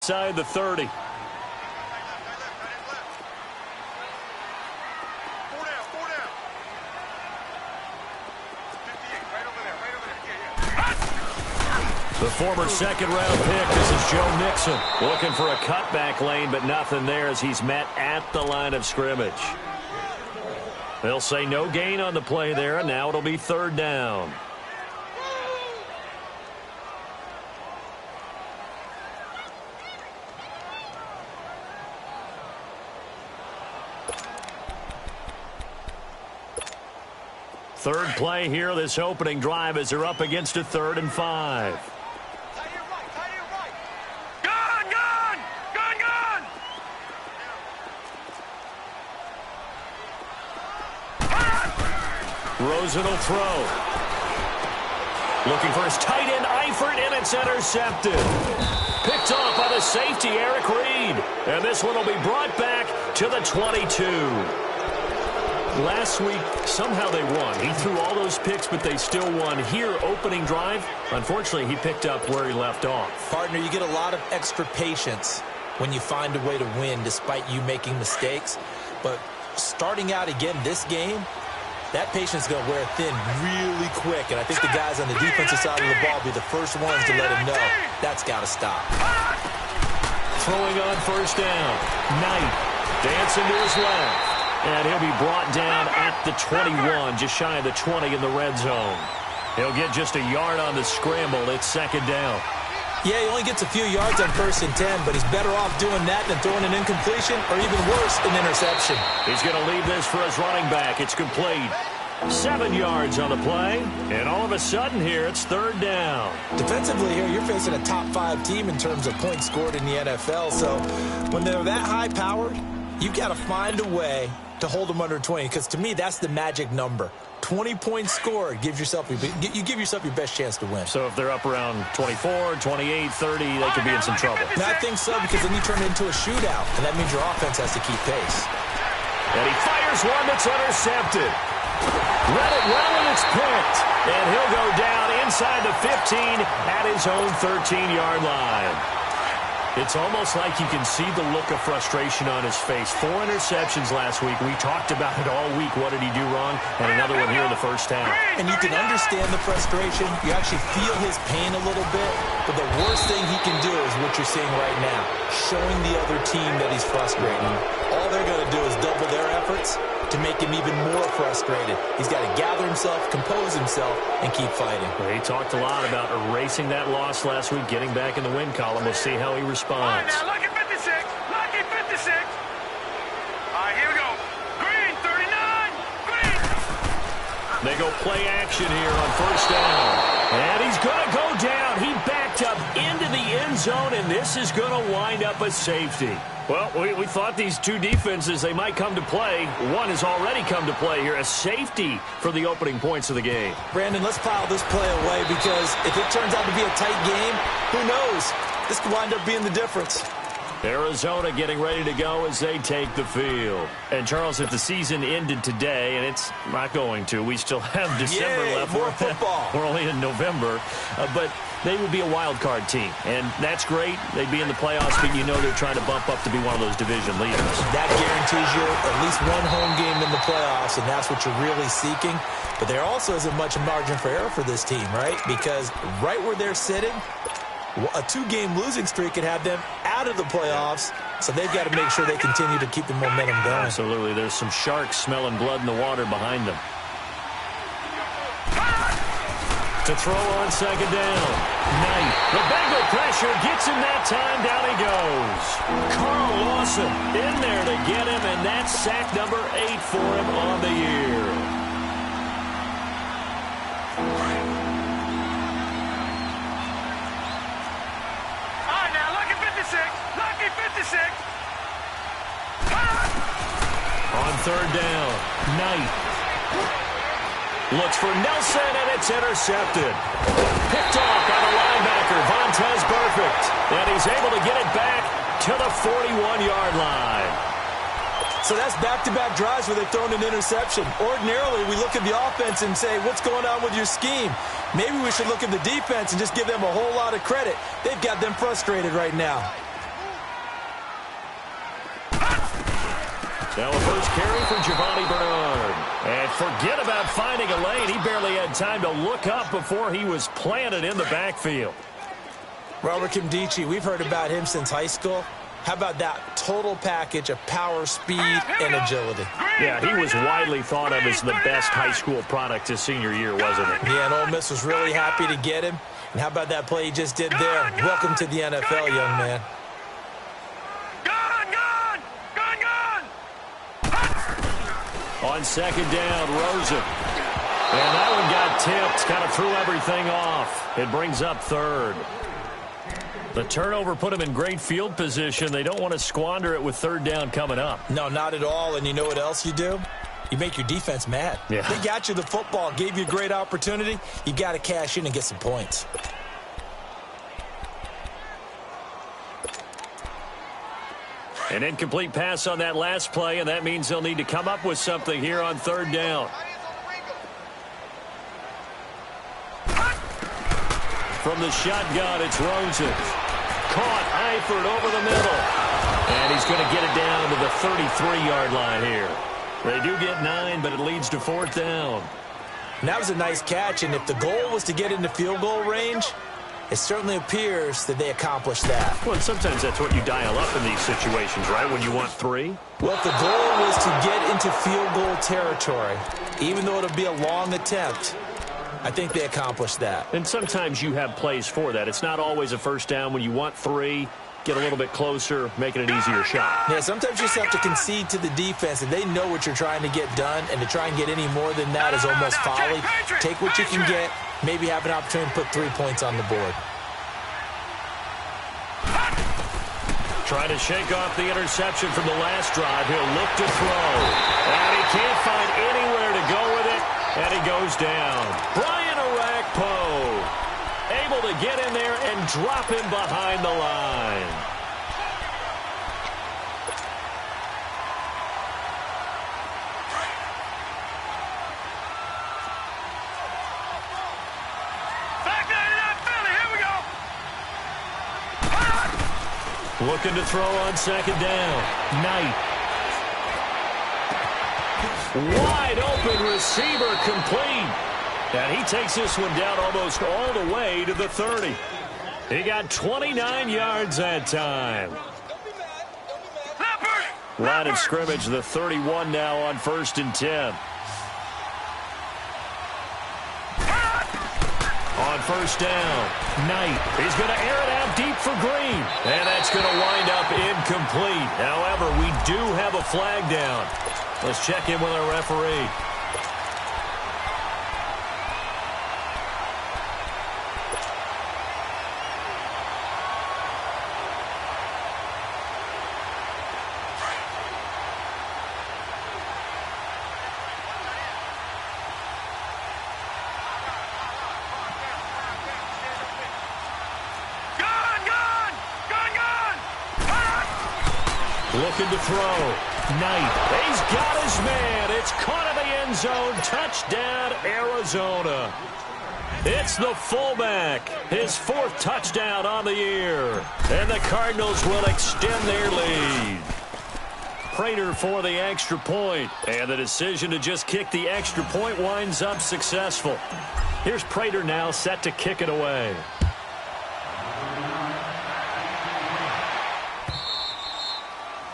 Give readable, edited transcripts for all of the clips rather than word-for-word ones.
inside the 30. The former second-round pick, this is Joe Mixon. Looking for a cutback lane, but nothing there as he's met at the line of scrimmage. They'll say no gain on the play there, and now it'll be third down. Third play here, this opening drive, as they're up against a 3rd and 5. Rosen will throw. Looking for his tight end, Eifert, and it's intercepted. Picked off by the safety, Eric Reed. And this one will be brought back to the 22. Last week, somehow they won. He threw all those picks, but they still won. Here, opening drive, unfortunately, he picked up where he left off. Partner, you get a lot of extra patience when you find a way to win despite you making mistakes. But starting out again this game, that patience is going to wear thin really quick, and I think the guys on the defensive side of the ball will be the first ones to let him know that's got to stop. Throwing on first down. Knight dancing to his left, and he'll be brought down at the 21, just shy of the 20 in the red zone. He'll get just a yard on the scramble. It's second down. Yeah, he only gets a few yards on 1st and 10, but he's better off doing that than throwing an incompletion or even worse, an interception. He's going to leave this for his running back. It's complete. 7 yards on the play, and all of a sudden here, it's third down. Defensively here, you're facing a top 5 team in terms of points scored in the NFL, so when they're that high-powered, you've got to find a way to hold them under 20, because to me, that's the magic number. 20 points scored, you give yourself your best chance to win. So if they're up around 24, 28, 30, they could be in some trouble. And I think so, because then you turn it into a shootout, and that means your offense has to keep pace. And he fires one that's intercepted. Read it well, and it's picked. And he'll go down inside the 15 at his own 13-yard line. It's almost like you can see the look of frustration on his face. 4 interceptions last week. We talked about it all week. What did he do wrong? And another one here in the first half. And you can understand the frustration. You actually feel his pain a little bit. But the worst thing he can do is what you're seeing right now, showing the other team that he's frustrated. All they're going to do is double their efforts to make him even more frustrated. He's got to gather himself, compose himself, and keep fighting. Well, he talked a lot about erasing that loss last week, getting back in the win column. We'll see how he responds. All right, now, lucky 56. Lucky 56. All right, here we go. Green, 39. Green. They go play action here on first down. And he's going to go down. He backed up into the end zone, and this is going to wind up a safety. Well, we thought these two defenses, they might come to play. One has already come to play here, a safety for the opening points of the game. Brandon, let's pile this play away, because if it turns out to be a tight game, who knows? This could wind up being the difference. Arizona getting ready to go as they take the field. And, Charles, if the season ended today, and it's not going to, we still have December left. More football. We're only in November. But they would be a wild card team. And that's great. They'd be in the playoffs, but you know they're trying to bump up to be one of those division leaders. That guarantees you at least one home game in the playoffs, and that's what you're really seeking. But there also isn't much margin for error for this team, right? Because right where they're sitting, a 2-game losing streak could have them out of the playoffs, so they've got to make sure they continue to keep the momentum going. Absolutely. There's some sharks smelling blood in the water behind them. To throw on second down. Knight. The Bengal pressure gets him that time. Down he goes. Carl Lawson in there to get him, and that's sack number 8 for him on the year. On third down, Knight looks for Nelson, and it's intercepted. Picked off by the linebacker, Vontaze Burfict. And he's able to get it back to the 41-yard line. So that's back-to-back drives where they've thrown an interception. Ordinarily, we look at the offense and say, what's going on with your scheme? Maybe we should look at the defense and just give them a whole lot of credit. They've got them frustrated right now. Now a first carry for Giovanni Bernard. And forget about finding a lane. He barely had time to look up before he was planted in the backfield. Robert Kimdichie, we've heard about him since high school. How about that total package of power, speed, and agility? Yeah, he was widely thought of as the best high school product his senior year, wasn't it? Yeah, and Ole Miss was really happy to get him. And how about that play he just did there? Welcome to the NFL, young man. On second down, Rosen. And that one got tipped, kind of threw everything off. It brings up third. The turnover put him in great field position. They don't want to squander it with third down coming up. No, not at all. And you know what else you do? You make your defense mad. Yeah. They got you the football, gave you a great opportunity. You got to cash in and get some points. An incomplete pass on that last play, and that means they'll need to come up with something here on third down. From the shotgun, it's Rosen. Caught, Eifert over the middle. And he's going to get it down to the 33-yard line here. They do get 9, but it leads to fourth down. And that was a nice catch, and if the goal was to get into field goal range, it certainly appears that they accomplished that. Well, and sometimes that's what you dial up in these situations, right, when you want 3? Well, if the goal was to get into field goal territory, even though it'll be a long attempt, I think they accomplished that. And sometimes you have plays for that. It's not always a first down. When you want 3, get a little bit closer, making it easier shot. Yeah, sometimes you just have to concede to the defense, and they know what you're trying to get done, and to try and get any more than that is almost folly. Take what you can get, maybe have an opportunity to put 3 points on the board. Trying to shake off the interception from the last drive. He'll look to throw. And he can't find anywhere to go with it. And he goes down. Brian Orakpo able to get in there and drop him behind the line. Looking to throw on second down. Knight. Wide open receiver complete. And he takes this one down almost all the way to the 30. He got 29 yards that time. Line of scrimmage, the 31 now on 1st and 10. On first down, Knight. He's going to air it out deep for Green. And that's going to wind up incomplete. However, we do have a flag down. Let's check in with our referee. Looking to throw. Knight. He's got his man. It's caught in the end zone. Touchdown, Arizona. It's the fullback. His 4th touchdown on the year. And the Cardinals will extend their lead. Prater for the extra point. And the decision to just kick the extra point winds up successful. Here's Prater now set to kick it away.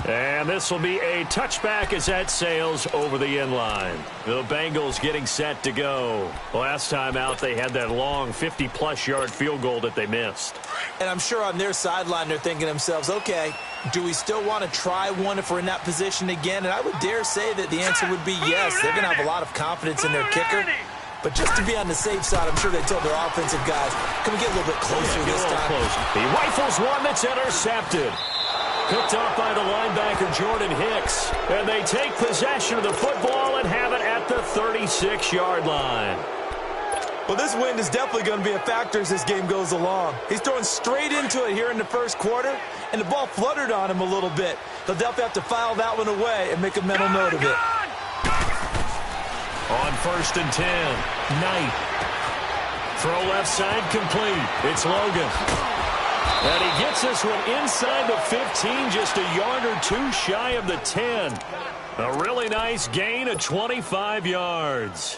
And this will be a touchback as that sails over the end line. The Bengals getting set to go. Last time out, they had that long 50-plus yard field goal that they missed. And I'm sure on their sideline, they're thinking to themselves, okay, do we still want to try one if we're in that position again? And I would dare say that the answer would be yes. They're going to have a lot of confidence in their kicker. But just to be on the safe side, I'm sure they told their offensive guys, can we get a little bit closer this time? Closer. He rifles one that's intercepted. Picked up by the linebacker, Jordan Hicks. And they take possession of the football and have it at the 36-yard line. Well, this wind is definitely going to be a factor as this game goes along. He's throwing straight into it here in the first quarter, and the ball fluttered on him a little bit. They'll definitely have to file that one away and make a mental note of it. On 1st and 10, Knight. Throw left side complete. It's Logan. And he gets this one inside the 15, just a yard or 2 shy of the 10. A really nice gain of 25 yards.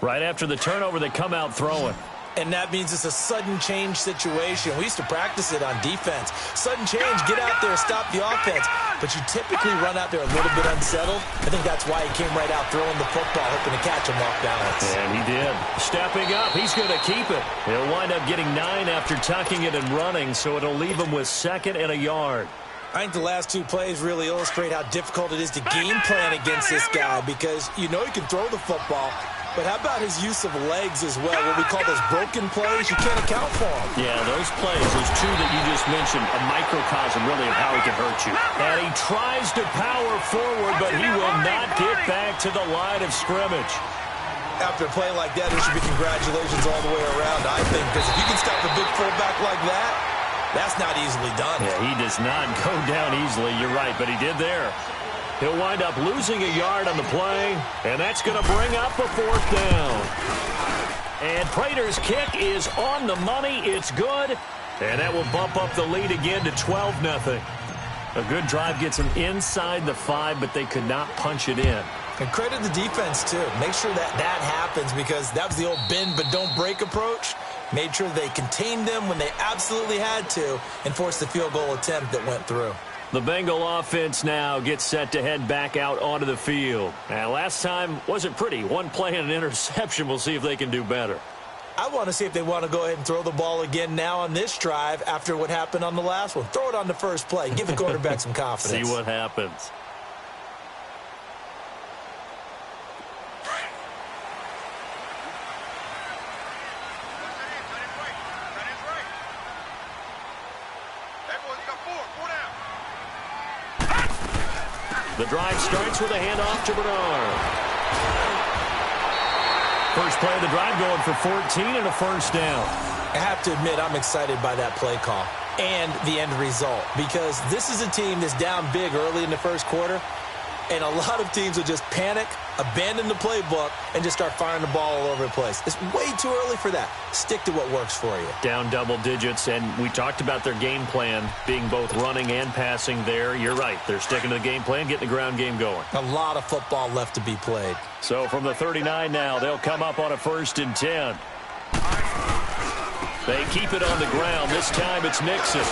Right after the turnover, they come out throwing. And that means it's a sudden change situation. We used to practice it on defense. Sudden change, get out there, stop the offense. But you typically run out there a little bit unsettled. I think that's why he came right out throwing the football, hoping to catch him off balance. And he did. Stepping up, he's going to keep it. He'll wind up getting 9 after tucking it and running, so it'll leave him with 2nd and a yard. I think the last 2 plays really illustrate how difficult it is to game plan against this guy because you know he can throw the football. But how about his use of legs as well? What we call those broken plays, you can't account for them. Yeah, those plays, those 2 that you just mentioned, a microcosm really of how he can hurt you. And he tries to power forward, but he will not get back to the line of scrimmage. After a play like that, there should be congratulations all the way around, I think, because if you can stop a big fullback like that, that's not easily done. Yeah, he does not go down easily, you're right, but he did there. He'll wind up losing a yard on the play, and that's going to bring up a 4th down. And Prater's kick is on the money. It's good, and that will bump up the lead again to 12-0. A good drive gets them inside the 5, but they could not punch it in. And credit the defense, too. Make sure that happens because that was the old bend but don't break approach. Made sure they contained them when they absolutely had to and forced the field goal attempt that went through. The Bengal offense now gets set to head back out onto the field. And last time wasn't pretty. 1 play and an interception. We'll see if they can do better. I want to see if they want to go ahead and throw the ball again now on this drive after what happened on the last one. Throw it on the first play. Give the quarterback some confidence. See what happens. The drive starts with a handoff to Bernard. First play of the drive going for 14 and a 1st down. I have to admit I'm excited by that play call and the end result because this is a team that's down big early in the first quarter, and a lot of teams will just panic, abandon the playbook, and just start firing the ball all over the place. It's way too early for that. Stick to what works for you. Down double digits, and we talked about their game plan being both running and passing there. You're right. They're sticking to the game plan, getting the ground game going. A lot of football left to be played. So from the 39 now, they'll come up on a 1st and 10. They keep it on the ground. This time it's Nixon.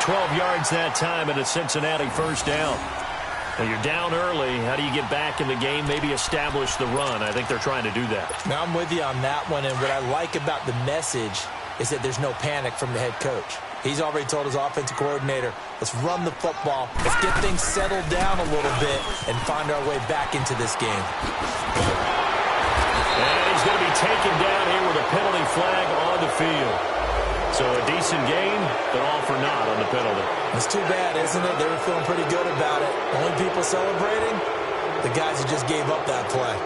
12 yards that time and a Cincinnati 1st down. Well, you're down early. How do you get back in the game? Maybe establish the run. I think they're trying to do that. Now, I'm with you on that one, and what I like about the message is that there's no panic from the head coach. He's already told his offensive coordinator, let's run the football, let's get things settled down a little bit, and find our way back into this game. And he's going to be taken down here with a penalty flag on the field. So a decent game, but all for naught on the penalty. It's too bad, isn't it? They were feeling pretty good about it. Only people celebrating, the guys who just gave up that play.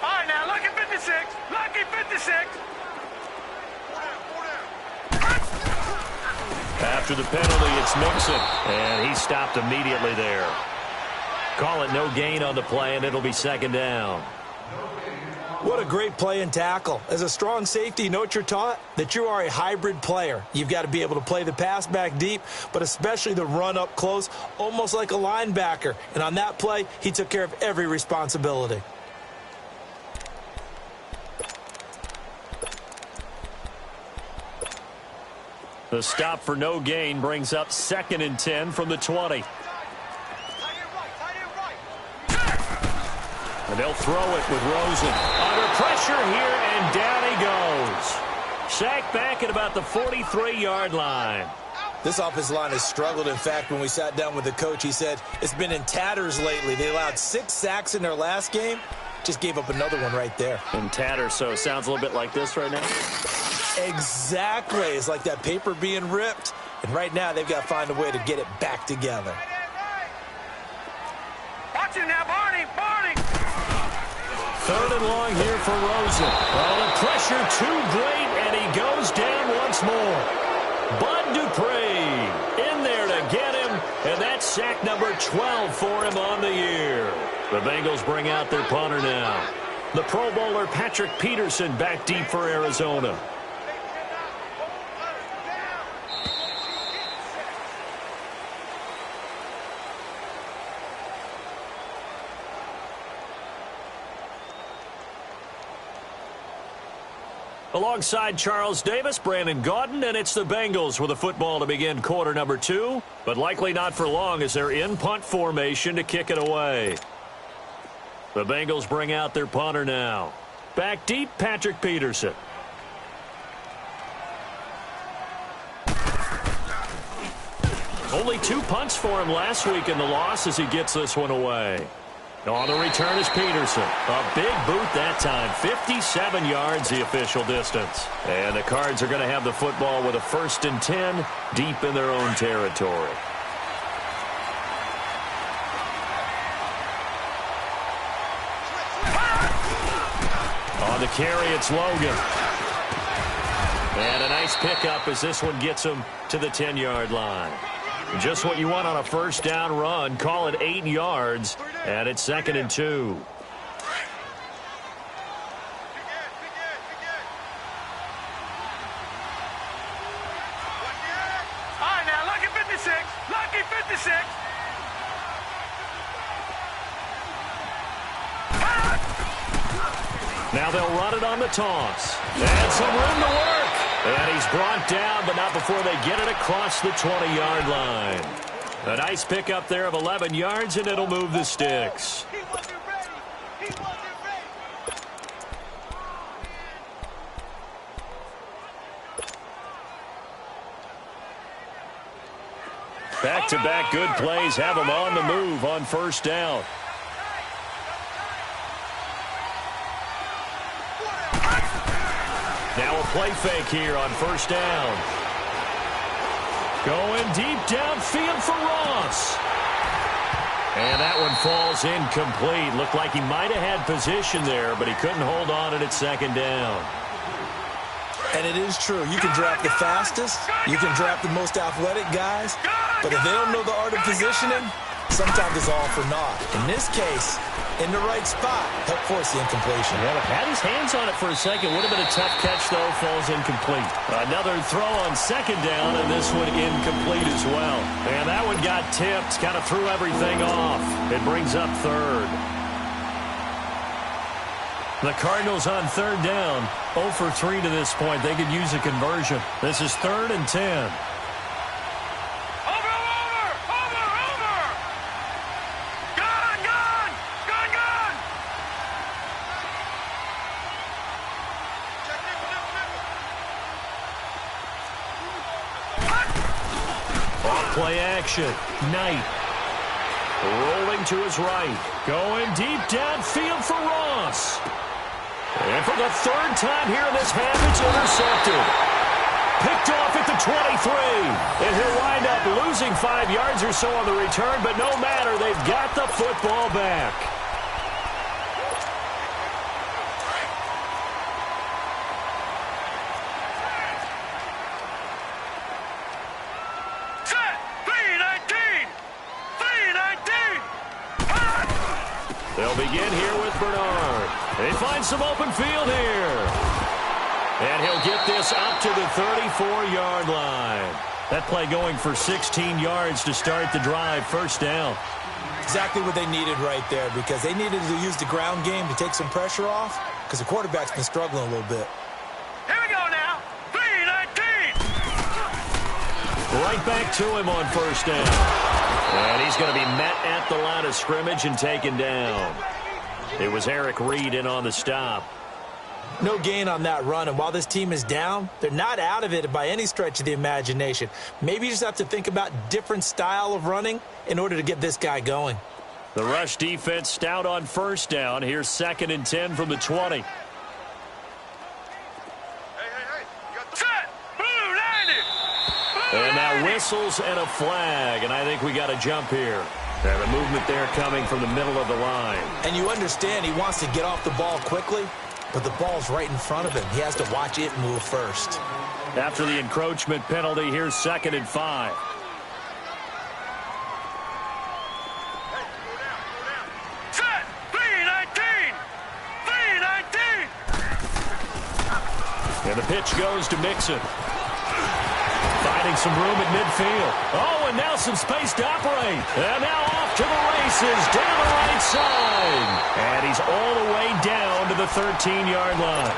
All right, now, lucky 56. Lucky 56. After the penalty, it's Nixon, and he stopped immediately there. Call it no gain on the play, and it'll be 2nd down. What a great play and tackle. As a strong safety, you know what you're taught? That you are a hybrid player. You've got to be able to play the pass back deep, but especially the run up close, almost like a linebacker. And on that play, he took care of every responsibility. The stop for no gain brings up 2nd and 10 from the 20. And they'll throw it with Rosen. Under pressure here, and down he goes. Sacked back at about the 43-yard line. This offensive line has struggled. In fact, when we sat down with the coach, he said it's been in tatters lately. They allowed 6 sacks in their last game. Just gave up another one right there. In tatters, so it sounds a little bit like this right now. Exactly. It's like that paper being ripped. And right now, they've got to find a way to get it back together. Watch it now, Barney. Barney. 3rd and long here for Rosen. Well, the pressure too great, and he goes down once more. Bud Dupree in there to get him, And that's sack number 12 for him on the year. The Bengals bring out their punter now. The Pro Bowler Patrick Peterson back deep for Arizona. Alongside Charles Davis, Brandon Gaudin, and it's the Bengals with a football to begin quarter number 2, but likely not for long as they're in punt formation to kick it away. The Bengals bring out their punter now. Back deep, Patrick Peterson. Only 2 punts for him last week in the loss as he gets this one away. On the return is Peterson. A big boot that time. 57 yards the official distance. And the Cards are going to have the football with a 1st and 10 deep in their own territory. On the carry, it's Logan. And a nice pickup as this one gets him to the 10-yard line. Just what you want on a 1st down run. Call it 8 yards, and it's 2nd and 2. All right, now, lucky 56. Lucky 56. Now they'll run it on the toss. And some room to work. And he's brought down, but not before they get it across the 20-yard line. A nice pickup there of 11 yards, and it'll move the sticks. He wasn't ready. He wasn't ready. Back-to-back good plays have him on the move on 1st down. Now a play fake here on 1st down. Going deep downfield for Ross. And that one falls incomplete. Looked like he might have had position there, but he couldn't hold on it at 2nd down. And it is true. You can draft the fastest. You can draft the most athletic guys. But if they don't know the art of positioning, sometimes it's all for naught. In this case, in the right spot, help force the incompletion. Yeah, had his hands on it for a second. Would have been a tough catch, though. Falls incomplete. Another throw on 2nd down, and this one incomplete as well. And that one got tipped. Kind of threw everything off. It brings up 3rd. The Cardinals on 3rd down. 0 for 3 to this point. They could use a conversion. This is 3rd and 10. Play action. Knight. Rolling to his right. Going deep downfield for Ross. And for the 3rd time here in this half, it's intercepted. Picked off at the 23. And he'll wind up losing 5 yards or so on the return, but no matter, they've got the football back. They'll begin here with Bernard. They find some open field here. And he'll get this up to the 34-yard line. That play going for 16 yards to start the drive. 1st down. Exactly what they needed right there, because they needed to use the ground game to take some pressure off, because the quarterback's been struggling a little bit. Here we go now. 3-19. Right back to him on 1st down. And he's going to be met at the line of scrimmage and taken down. It was Eric Reed in on the stop. No gain on that run, and while this team is down, they're not out of it by any stretch of the imagination. Maybe you just have to think about different style of running in order to get this guy going. The rush defense stout on 1st down. Here's 2nd and 10 from the 20. And now whistles and a flag, and I think we got a jump here. And a movement there coming from the middle of the line. And you understand he wants to get off the ball quickly, but the ball's right in front of him. He has to watch it move first. After the encroachment penalty, here's 2nd and 5. And the pitch goes to Mixon. Finding some room at midfield. Oh, and now some space to operate. And now off to the races down the right side. And he's all the way down to the 13-yard line.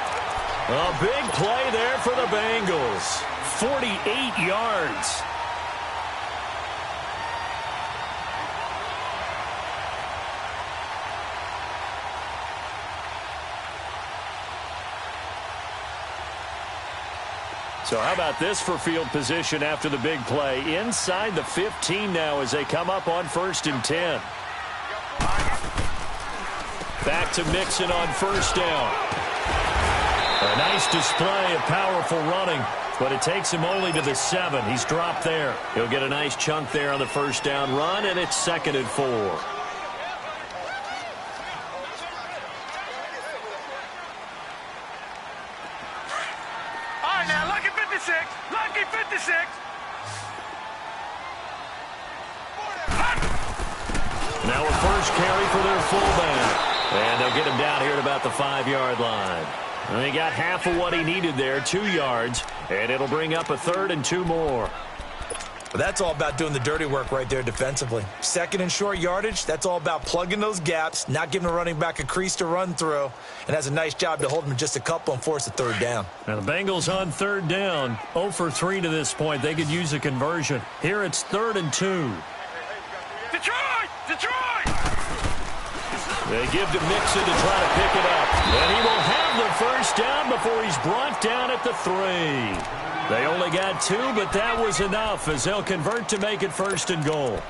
A big play there for the Bengals. 48 yards. So how about this for field position after the big play? Inside the 15 now as they come up on 1st and 10. Back to Mixon on 1st down. A nice display of powerful running, but it takes him only to the 7. He's dropped there. He'll get a nice chunk there on the 1st down run, and it's 2nd and 4. Lucky 56. Now a first carry for their fullback. And they'll get him down here at about the 5-yard line. And he got half of what he needed there, 2 yards. And it'll bring up a 3rd and 2 more. But that's all about doing the dirty work right there defensively. 2nd and short yardage, that's all about plugging those gaps, not giving a running back a crease to run through, and has a nice job to hold him just a couple and force a 3rd down. Now the Bengals on 3rd down, 0 for 3 to this point. They could use a conversion. Here it's 3rd and 2. Detroit! Detroit! They give to Mixon to try to pick it up. And he will have the 1st down before he's brought down at the 3. They only got 2, but that was enough as they'll convert to make it 1st and goal.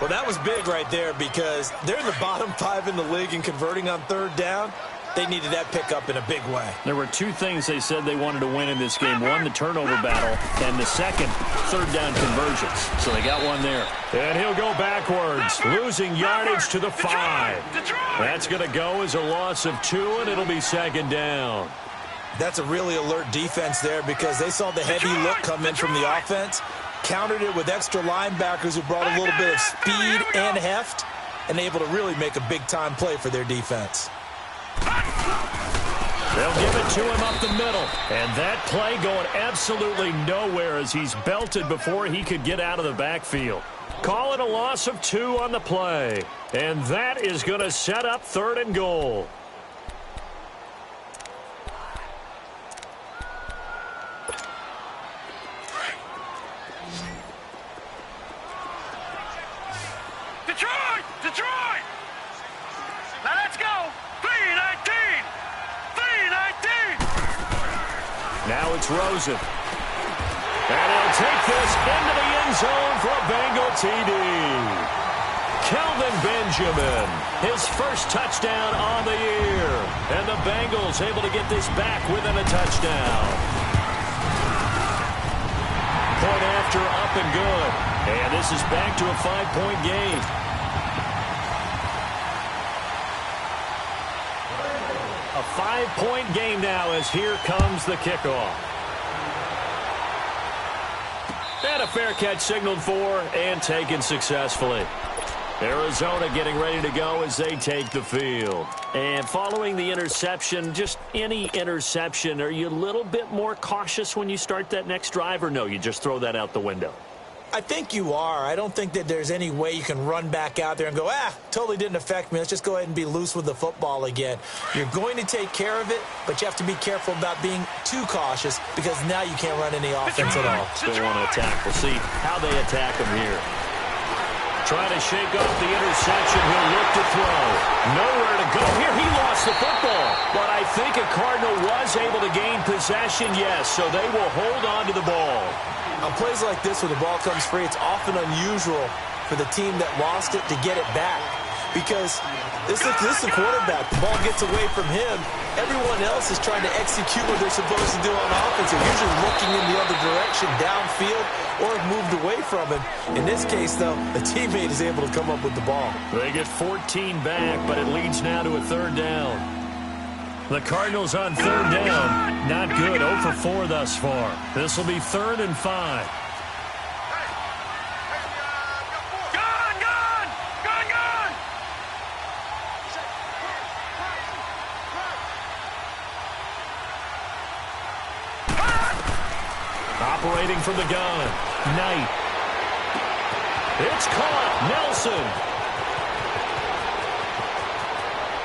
Well, that was big right there because they're in the bottom 5 in the league in converting on 3rd down. They needed that pickup in a big way. There were 2 things they said they wanted to win in this game. One, the turnover battle, and the second, 3rd down conversions. So they got one there. And he'll go backwards, losing yardage to the 5. That's going to go as a loss of 2, and it'll be 2nd down. That's a really alert defense there because they saw the heavy look come in from the offense, countered it with extra linebackers who brought a little bit of speed and heft, and able to really make a big-time play for their defense. They'll give it to him up the middle. And that play going absolutely nowhere as he's belted before he could get out of the backfield. Call it a loss of 2 on the play. And that is going to set up 3rd and goal. Detroit! Detroit! Now let's go! 3-19! 3-19! Now it's Rosen. And he'll take this into the end zone for a Bengal TD. Kelvin Benjamin, his first touchdown on the year. And the Bengals able to get this back within a touchdown. Point after, up and good. And this is back to a 5-point game. A 5-point game now as here comes the kickoff. And a fair catch signaled for and taken successfully. Arizona getting ready to go as they take the field. And following the interception, just any interception, are you a little bit more cautious when you start that next drive, or no, you just throw that out the window? I think you are. I don't think that there's any way you can run back out there and go, totally didn't affect me. Let's just go ahead and be loose with the football again. You're going to take care of it, but you have to be careful about being too cautious because now you can't run any offense at all. Still want to attack. We'll see how they attack him here. Trying to shake off the interception. He'll look to throw. Nowhere to go here. He lost the football. But I think a Cardinal was able to gain possession, yes. So they will hold on to the ball. On plays like this where the ball comes free, it's often unusual for the team that lost it to get it back. Because this is the quarterback. The ball gets away from him. Everyone else is trying to execute what they're supposed to do on offense. They're usually looking in the other direction, downfield, or have moved away from him. In this case, though, the teammate is able to come up with the ball. They get 14 back, but it leads now to a 3rd down. The Cardinals on 3rd down. Not good. 0 for 4 thus far. This will be 3rd and 5. throwing from the gun. Knight. It's caught. Nelson.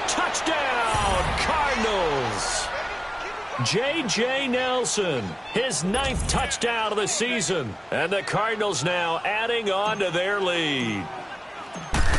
Touchdown, Cardinals. J.J. Nelson, his 9th touchdown of the season. And the Cardinals now adding on to their lead.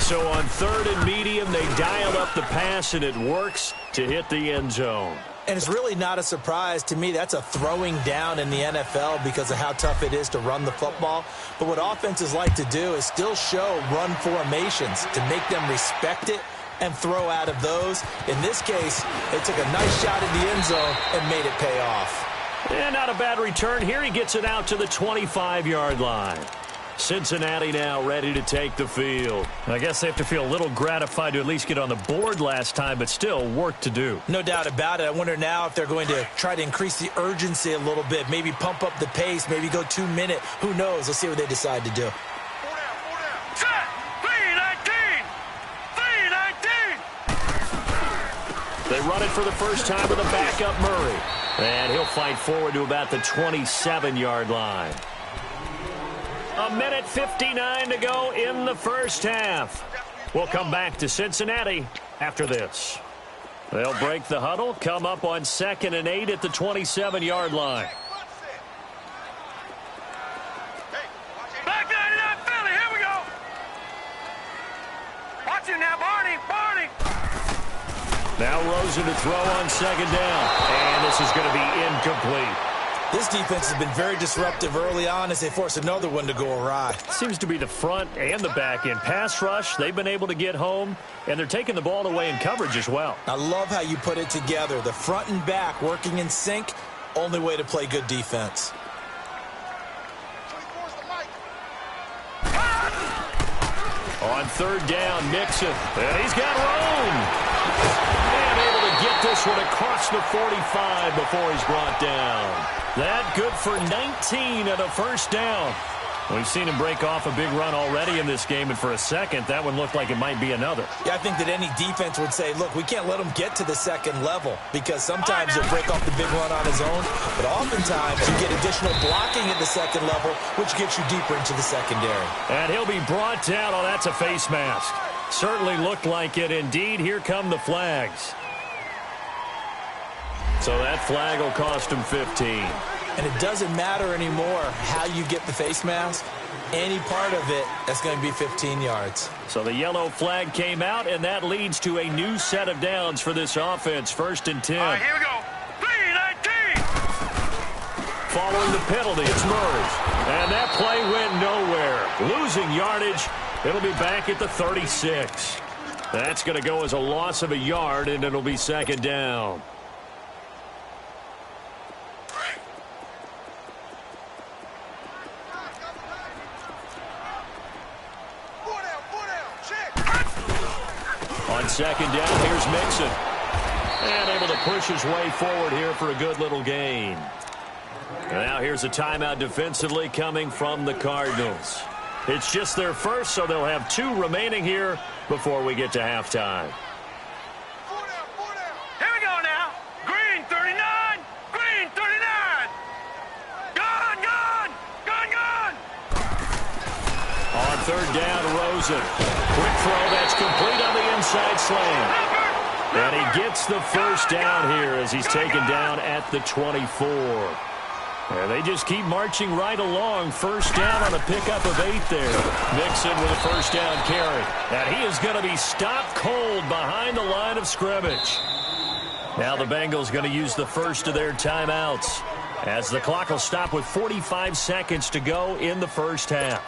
So on 3rd and medium, they dial up the pass, and it works to hit the end zone. And it's really not a surprise to me. That's a throwing down in the NFL because of how tough it is to run the football. But what offenses like to do is still show run formations to make them respect it and throw out of those. In this case, they took a nice shot in the end zone and made it pay off. And not a bad return here. He gets it out to the 25-yard line. Cincinnati now ready to take the field. I guess they have to feel a little gratified to at least get on the board last time, but still work to do. No doubt about it. I wonder now if they're going to try to increase the urgency a little bit, maybe pump up the pace, maybe go 2-minute. Who knows? Let's see what they decide to do. Set. 3-19. 3-19. They run it for the first time with a backup Murray. And he'll fight forward to about the 27-yard line. 1:59 to go in the first half. We'll come back to Cincinnati after this. They'll break the huddle, come up on 2nd and 8 at the 27-yard line. Back 99 Philly. Here we go. Watch it now, Barney. Barney. Now Rosen to throw on 2nd down. And this is going to be incomplete. This defense has been very disruptive early on as they force another one to go awry. Seems to be the front and the back end. Pass rush, they've been able to get home, and they're taking the ball away in coverage as well. I love how you put it together. The front and back working in sync, only way to play good defense. On 3rd down, Mixon. And he's got room. And able to get this one across the 45 before he's brought down. That good for 19 and a first down. We've seen him break off a big run already in this game, and for a second, that one looked like it might be another. Yeah, I think that any defense would say, look, we can't let him get to the 2nd level because sometimes he'll break off the big run on his own, but oftentimes you get additional blocking at the 2nd level, which gets you deeper into the secondary. And he'll be brought down. Oh, that's a face mask. Certainly looked like it. Indeed, here come the flags. So that flag will cost him 15. And it doesn't matter anymore how you get the face mask. Any part of it, that's going to be 15 yards. So the yellow flag came out, and that leads to a new set of downs for this offense. 1st and 10. All right, here we go. 3-19. Following the penalty, it's Murray. And that play went nowhere. Losing yardage. It'll be back at the 36. That's going to go as a loss of a yard, and it'll be 2nd down. On 2nd down, here's Mixon. And able to push his way forward here for a good little gain. And now here's a timeout defensively coming from the Cardinals. It's just their first, so they'll have 2 remaining here before we get to halftime. Here we go now. Green 39. Green 39. Gun, gun. Gun, gun. On 3rd down, Rosen. Quick throw that's complete on the inside slant. And he gets the first down here as he's taken down at the 24. And they just keep marching right along. First down on a pickup of 8 there. Mixon with a first down carry. And he is going to be stopped cold behind the line of scrimmage. Now the Bengals going to use the first of their timeouts as the clock will stop with 45 seconds to go in the first half.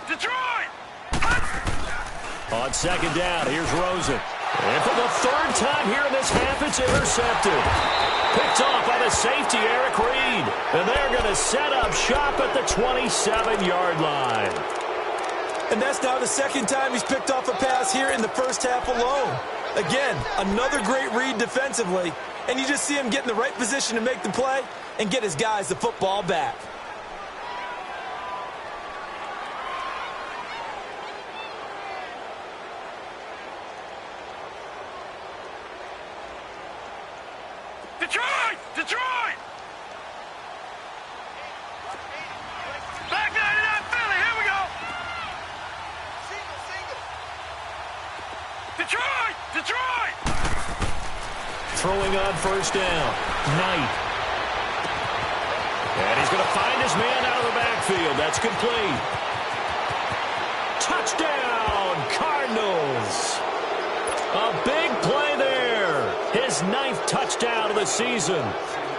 Detroit! On 2nd down, here's Rosen. And for the 3rd time here in this half, it's intercepted. Picked off by the safety, Eric Reed. And they're going to set up shop at the 27-yard line. And that's now the 2nd time he's picked off a pass here in the first half alone. Again, another great read defensively. And you just see him get in the right position to make the play and get his guys the football back. Detroit! Detroit! Back 99 Philly, here we go! Detroit! Detroit! Throwing on first down. Knight. And he's going to find his man out of the backfield. That's complete. Touchdown, Cardinals. A big play there. His 9th touchdown of the season.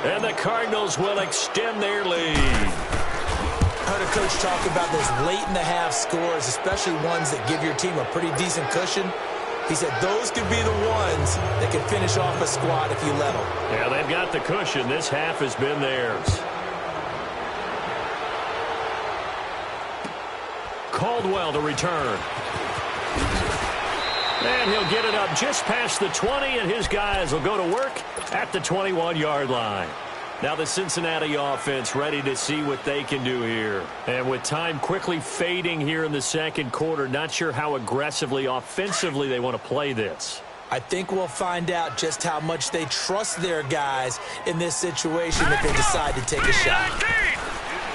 And the Cardinals will extend their lead. I heard a coach talk about those late-in-the-half scores, especially ones that give your team a pretty decent cushion. He said those could be the ones that can finish off a squad if you let them. Yeah, they've got the cushion. This half has been theirs. Caldwell to return. And he'll get it up just past the 20, and his guys will go to work at the 21-yard line. Now the Cincinnati offense ready to see what they can do here. And with time quickly fading here in the second quarter, not sure how aggressively, offensively they want to play this. I think we'll find out just how much they trust their guys in this situation if they decide to take a shot.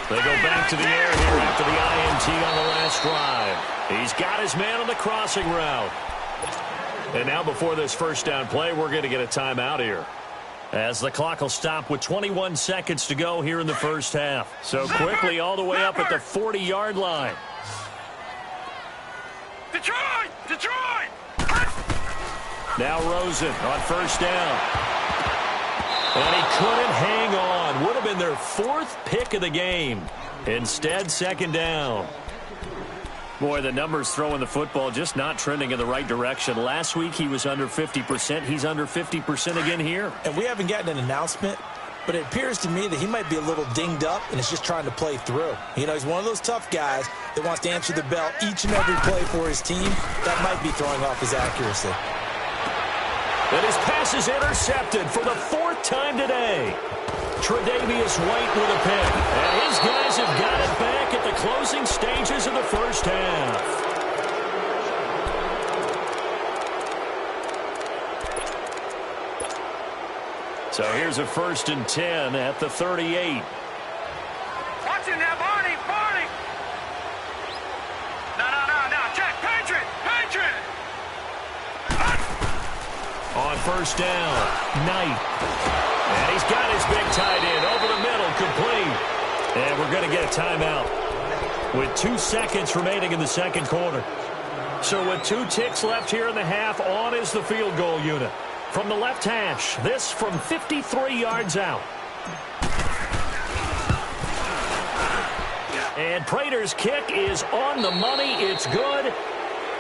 They go back to the air here after the INT on the last drive. He's got his man on the crossing route. And now before this first down play, we're going to get a timeout here, as the clock will stop with 21 seconds to go here in the first half. So quickly all the way up at the 40-yard line. Detroit! Detroit! Now Rosen on first down. And he couldn't hang on. Would have been their 4th pick of the game. Instead, second down. Boy, the numbers throwing the football just not trending in the right direction. Last week he was under 50%. He's under 50% again here. And we haven't gotten an announcement, but it appears to me that he might be a little dinged up and is just trying to play through. You know, he's one of those tough guys that wants to answer the bell each and every play for his team. That might be throwing off his accuracy. And his pass is intercepted for the 4th time today. Tre'Davious White with a pick. And his guys have got it back at the closing stages of the first half. So here's a 1st and 10 at the 38. Watch it now, Barney! Barney! No, check! Patriot! Patriot! On first down, Knight. And he's got his big tight end over the middle, complete. And we're going to get a timeout with 2 seconds remaining in the second quarter. So with 2 ticks left here in the half, on is the field goal unit. From the left hash, this from 53 yards out. And Prater's kick is on the money. It's good.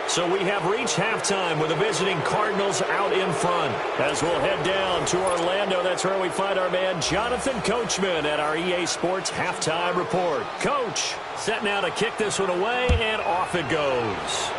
So we have reached halftime with the visiting Cardinals out in front. As we'll head down to Orlando, that's where we find our man Jonathan Coachman at our EA Sports Halftime Report. Coach, set now to kick this one away, and off it goes.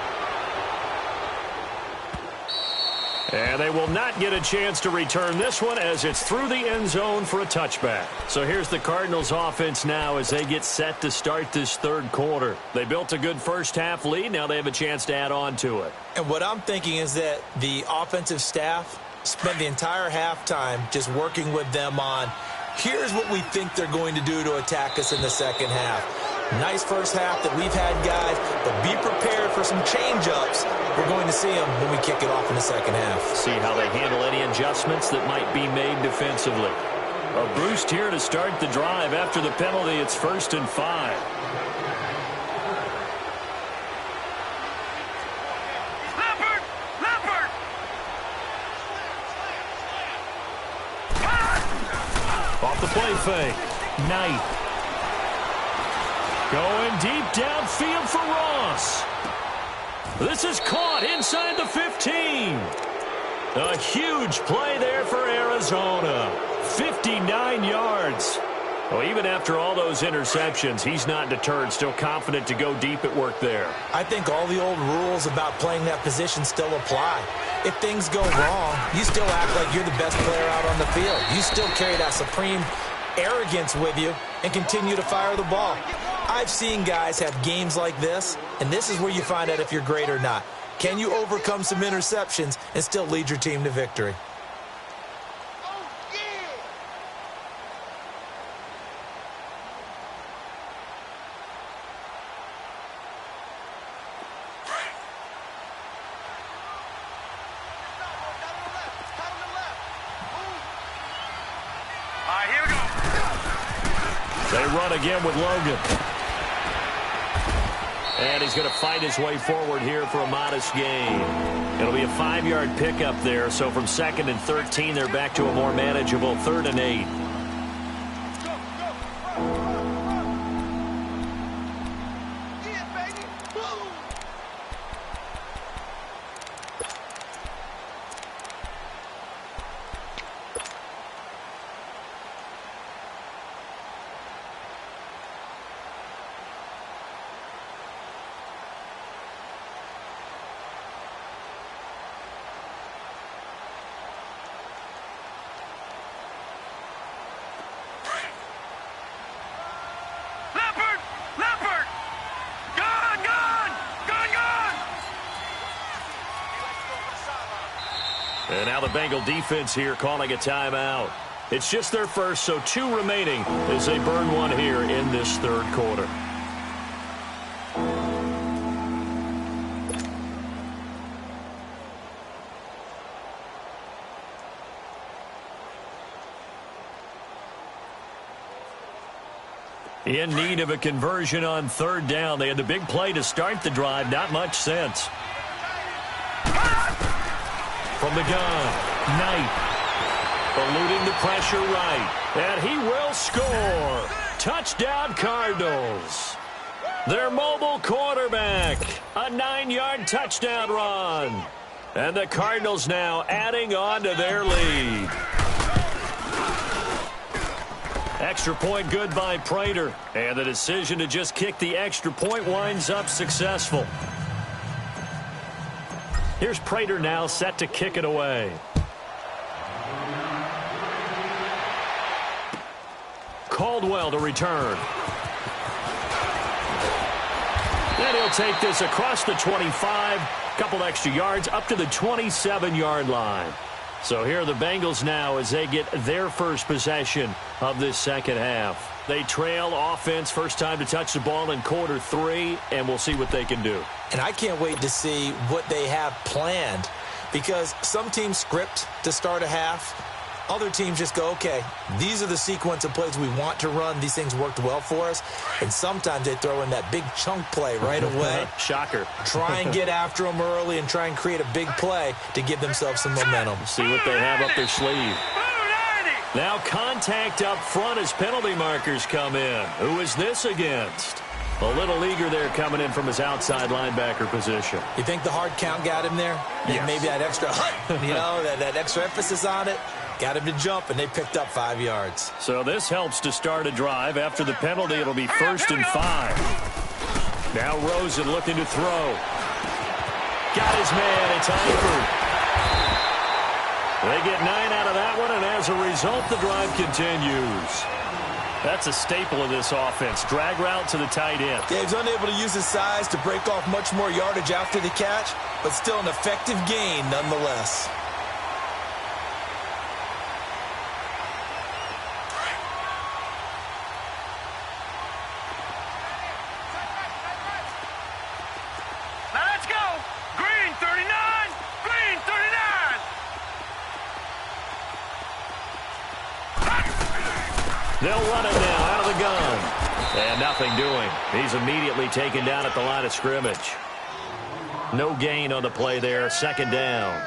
And they will not get a chance to return this one as it's through the end zone for a touchback. So here's the Cardinals offense now as they get set to start this third quarter. They built a good first half lead. Now they have a chance to add on to it. And what I'm thinking is that the offensive staff spent the entire halftime just working with them on, here's what we think they're going to do to attack us in the second half. Nice first half that we've had, guys, but be prepared for some change-ups. We're going to see them when we kick it off in the second half. See how they handle any adjustments that might be made defensively. A boost here to start the drive. After the penalty, it's 1st and 5. Leopard! Off the play fake. Knight. Going deep downfield for Ross. This is caught inside the 15. A huge play there for Arizona. 59 yards. Well, even after all those interceptions, he's not deterred, still confident to go deep at work there. I think all the old rules about playing that position still apply. If things go wrong, you still act like you're the best player out on the field. You still carry that supreme arrogance with you and continue to fire the ball. I've seen guys have games like this, and this is where you find out if you're great or not. Can you overcome some interceptions and still lead your team to victory? They run again with Logan. And he's going to fight his way forward here for a modest gain. It'll be a 5-yard pickup there. So from 2nd and 13, they're back to a more manageable 3rd and 8. And now the Bengal defense here calling a timeout. It's just their first, so 2 remaining as they burn one here in this 3rd quarter. In need of a conversion on 3rd down. They had the big play to start the drive. Not much sense. From the gun, Knight, eluding the pressure right, and he will score. Touchdown, Cardinals. Their mobile quarterback, a 9-yard touchdown run. And the Cardinals now adding on to their lead. Extra point good by Prater, and the decision to just kick the extra point winds up successful. Here's Prater now set to kick it away. Caldwell to return. And he'll take this across the 25, couple extra yards up to the 27-yard line. So here are the Bengals now as they get their first possession of this second half. They trail offense, first time to touch the ball in quarter 3, and we'll see what they can do. And I can't wait to see what they have planned, because some teams script to start a half. Other teams just go, okay, these are the sequence of plays we want to run. These things worked well for us. And sometimes they throw in that big chunk play right away. Shocker. Try and get after them early and try and create a big play to give themselves some momentum. See what they have up their sleeve. Now contact up front as penalty markers come in. Who is this against? A little eager there coming in from his outside linebacker position. You think the hard count got him there? Yes. Maybe that extra that extra emphasis on it. Got him to jump, and they picked up 5 yards. So this helps to start a drive. After the penalty, it'll be 1st and 5. Now Rosen looking to throw. Got his man. It's Eifert. They get 9 out of that one, and as a result, the drive continues. That's a staple of this offense. Drag route to the tight end. Yeah, he's unable to use his size to break off much more yardage after the catch, but still an effective gain nonetheless. Now let's go. Green 39. Green 39. They'll run it now out of the gun. And nothing doing. He's immediately taken down at the line of scrimmage. No gain on the play there. 2nd down.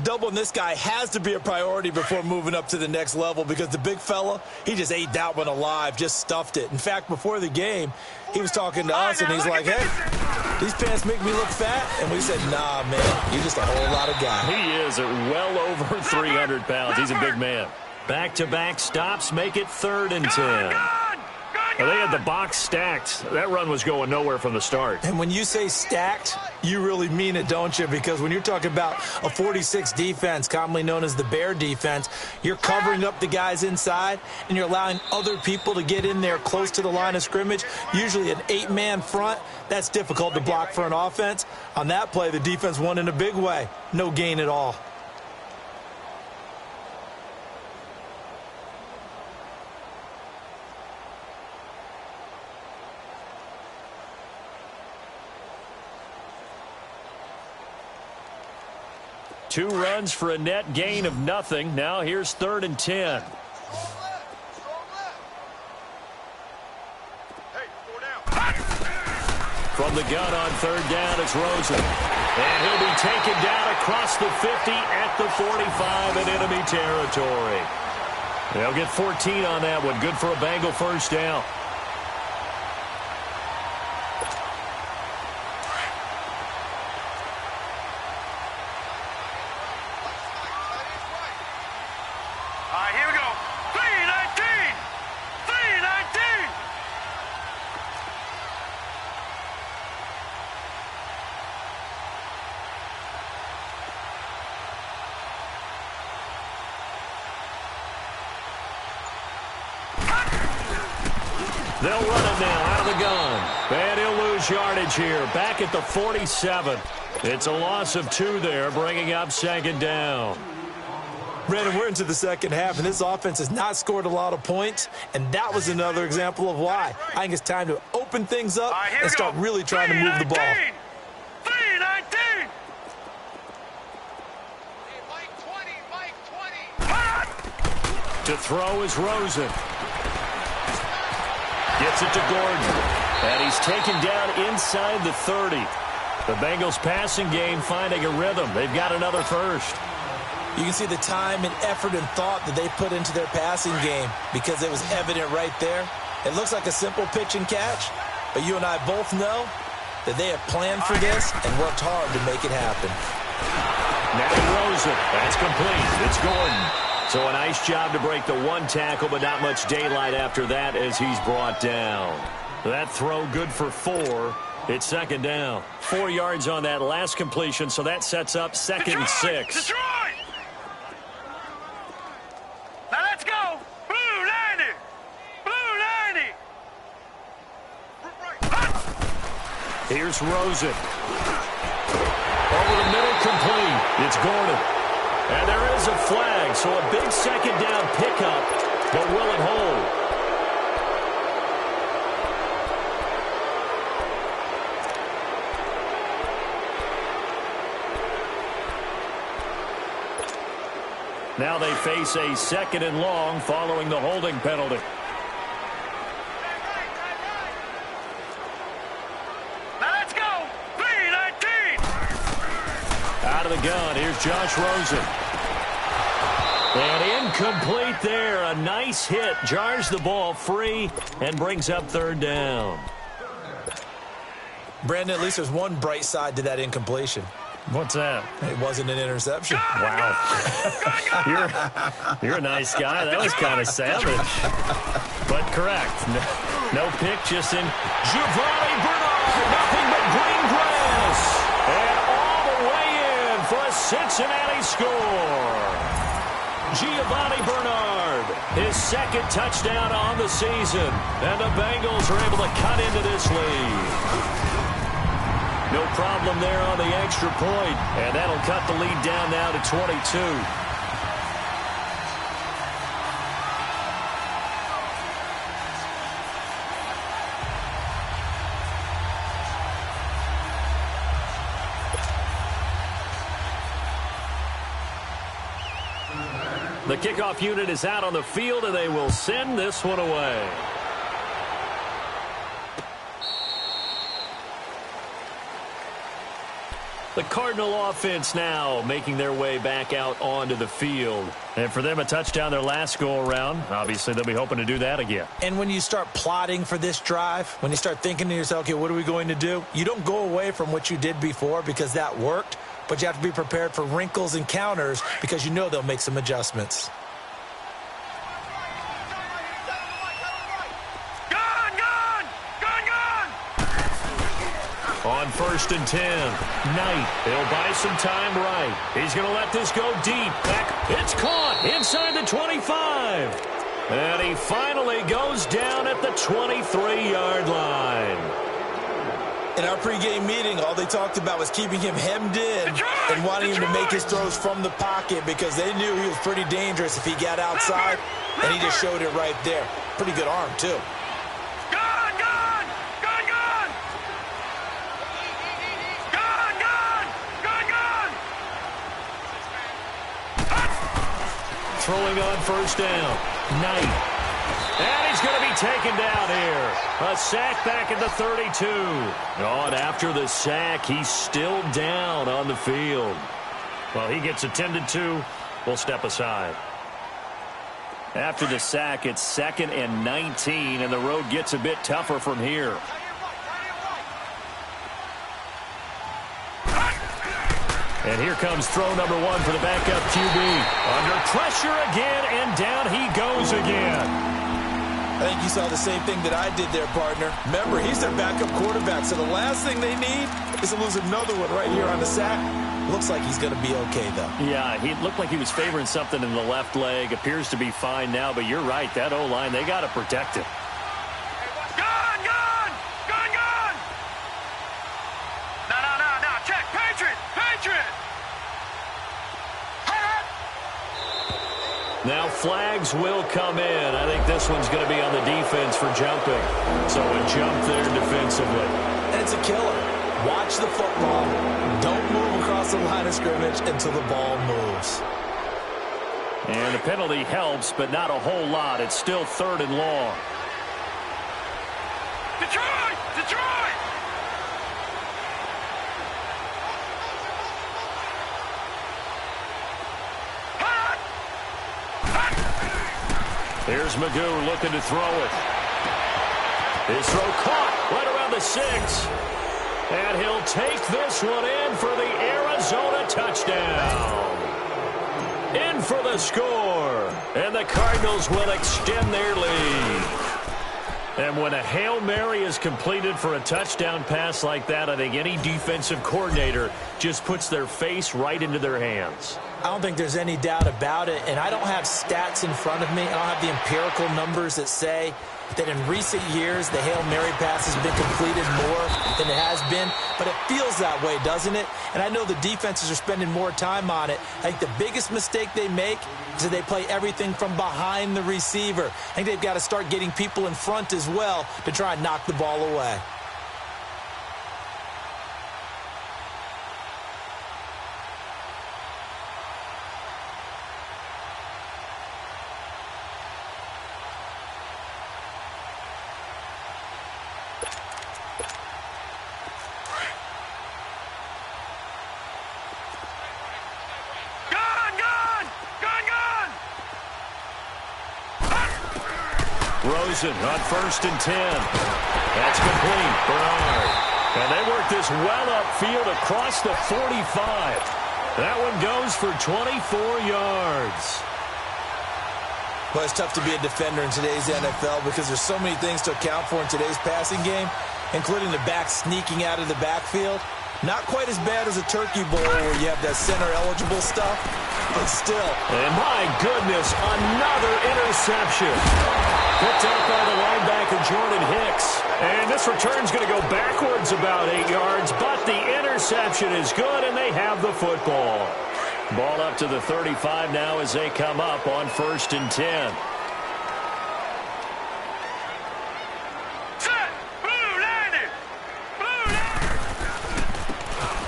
Doubling this guy has to be a priority before moving up to the next level, because the big fella, he just ate that one alive, just stuffed it. In fact, before the game, he was talking to us, and he's like, hey, these pants make me look fat. And we said, nah, man, you're just a whole lot of guy. He is at well over 300 pounds. He's a big man. Back-to-back stops make it 3rd and 10. Well, they had the box stacked. That run was going nowhere from the start. And when you say stacked, you really mean it, don't you? Because when you're talking about a 46 defense, commonly known as the Bear defense, you're covering up the guys inside, and you're allowing other people to get in there close to the line of scrimmage, usually an 8-man front. That's difficult to block for an offense. On that play, the defense won in a big way. No gain at all. Two runs for a net gain of nothing. Now here's 3rd and 10. From the gun on third down, it's Rosen. And he'll be taken down across the 50 at the 45 in enemy territory. They'll get 14 on that one. Good for a Bengal first down. All right, here we go. 319! 319! They'll run it now out of the gun. And he'll lose yardage here. Back at the 47. It's a loss of 2 there, bringing up second down. Brandon, we're into the second half, and this offense has not scored a lot of points, and that was another example of why. I think it's time to open things up and start really trying to move the ball. 319! To throw is Rosen. Gets it to Gordon. And he's taken down inside the 30. The Bengals passing game finding a rhythm. They've got another first. You can see the time and effort and thought that they put into their passing game because it was evident right there. It looks like a simple pitch and catch, but you and I both know that they have planned for this and worked hard to make it happen. Now Rosen. That's complete. It's Gordon. So a nice job to break the 1 tackle, but not much daylight after that as he's brought down. That throw good for 4. It's second down. 4 yards on that last completion, so that sets up second and 6. Detroit! Now let's go! Blue 90! Blue 90! Here's Rosen. Over the middle, complete. It's Gordon. And there is a flag, so a big second down pickup, but will it hold? Now they face a second and long following the holding penalty. Now let's go! 319! Out of the gun, here's Josh Rosen. And incomplete there. A nice hit. Jars the ball free and brings up third down. Brandon, at least there's one bright side to that incompletion. What's that? It wasn't an interception. Wow. You're a nice guy. That was kind of savage. But correct. No pick, just in Giovanni Bernard. Nothing but green grass. And all the way in for a Cincinnati score. Giovanni Bernard, his second touchdown on the season. And the Bengals are able to cut into this lead. No problem there on the extra point. And that'll cut the lead down now to 22. The kickoff unit is out on the field, and they will send this one away. The Cardinal offense now making their way back out onto the field. And for them, a touchdown their last go-around. Obviously, they'll be hoping to do that again. And when you start plotting for this drive, when you start thinking to yourself, okay, what are we going to do? You don't go away from what you did before because that worked, but you have to be prepared for wrinkles and counters because you know they'll make some adjustments. On 1st and 10, Knight, he'll buy some time right. He's going to let this go deep. Back, it's caught inside the 25. And he finally goes down at the 23-yard line. In our pregame meeting, all they talked about was keeping him hemmed in and wanting him to make his throws from the pocket because they knew he was pretty dangerous if he got outside, and he just showed it right there. Pretty good arm, too. Throwing on 1st down. Knight. And he's going to be taken down here. A sack back at the 32. Oh, and after the sack, he's still down on the field. Well, he gets attended to. We'll step aside. After the sack, it's 2nd and 19, and the road gets a bit tougher from here. And here comes throw number 1 for the backup QB. Under pressure again, and down he goes again. I think you saw the same thing that I did there, partner. Remember, he's their backup quarterback, so the last thing they need is to lose another one right here on the sack. Looks like he's going to be okay, though. Yeah, he looked like he was favoring something in the left leg. Appears to be fine now, but you're right. That O-line, they got to protect him. Gone, gone! Gone, gone! No. Check. Patriot! Now flags will come in. I think this one's going to be on the defense for jumping. So a jump there defensively. And it's a killer. Watch the football. Don't move across the line of scrimmage until the ball moves. And the penalty helps, but not a whole lot. It's still 3rd and long. Detroit! Here's Magoo looking to throw it. His throw caught right around the 6. And he'll take this one in for the Arizona touchdown. In for the score. And the Cardinals will extend their lead. And when a Hail Mary is completed for a touchdown pass like that, I think any defensive coordinator just puts their face right into their hands. I don't think there's any doubt about it, and I don't have stats in front of me. I don't have the empirical numbers that say that in recent years the Hail Mary pass has been completed more than it has been, but it feels that way, doesn't it? And I know the defenses are spending more time on it. I think the biggest mistake they make is that they play everything from behind the receiver. I think they've got to start getting people in front as well to try and knock the ball away. Rosen on 1st and 10. That's complete. Bernard. And they work this well upfield across the 45. That one goes for 24 yards. Well, it's tough to be a defender in today's NFL because there's so many things to account for in today's passing game, including the back sneaking out of the backfield. Not quite as bad as a turkey bowl where you have that center-eligible stuff, but still. And my goodness, another interception. Picked up by the linebacker, Jordan Hicks. And this return's going to go backwards about 8 yards, but the interception is good, and they have the football. Ball up to the 35 now as they come up on 1st and 10.